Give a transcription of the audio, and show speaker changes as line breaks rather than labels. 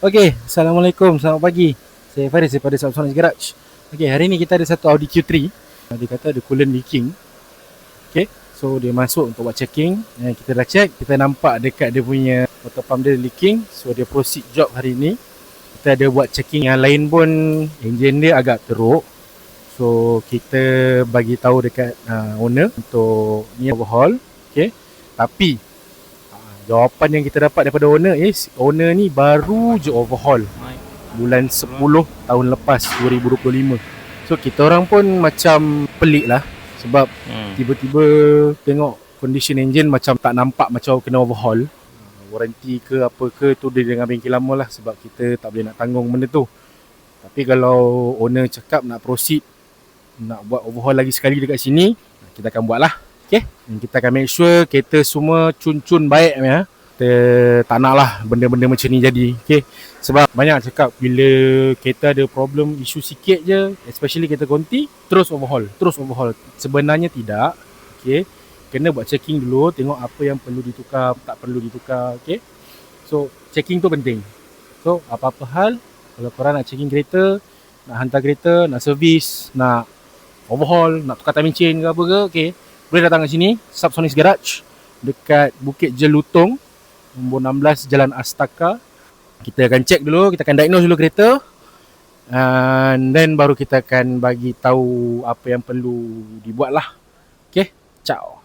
Okey, Assalamualaikum, selamat pagi. Saya Faris daripada Subsonic Garage. Okey, hari ni kita ada satu Audi Q3. Dia kata ada coolant leaking. Okey, so dia masuk untuk buat checking. Kita dah check, kita nampak dekat dia punya water pump dia leaking. So dia proceed job hari ni. Kita ada buat checking yang lain pun, enjin dia agak teruk. So kita bagi tahu dekat owner untuk ni overhaul. Okey, tapi jawapan yang kita dapat daripada owner owner ni baru je overhaul bulan 10 tahun lepas 2025. So kita orang pun macam pelik lah sebab tiba-tiba tengok condition engine macam tak nampak macam kena overhaul. Warranty ke apa ke tu dia dengan bengkel lama lah, sebab kita tak boleh nak tanggung benda tu. Tapi kalau owner cakap nak proceed, nak buat overhaul lagi sekali dekat sini, kita akan buat lah. Okay? Kita akan make sure kereta semua cun-cun baik ya. Kita tak nak lah benda-benda macam ni jadi. Okay? Sebab banyak cakap bila kereta ada problem, isu sikit je, especially kereta konti, terus overhaul. Sebenarnya tidak. Okay? Kena buat checking dulu, tengok apa yang perlu ditukar, tak perlu ditukar. Okay? So checking tu penting. So apa-apa hal, kalau korang nak checking kereta, nak hantar kereta, nak servis, nak overhaul, nak tukar timing chain ke apa ke, okay, boleh datang kat sini, Subsonic Garage, dekat Bukit Jelutong, nombor 16 Jalan Astaka. Kita akan check dulu, kita akan diagnose dulu kereta, and then baru kita akan bagi tahu apa yang perlu dibuat lah. Okay, ciao.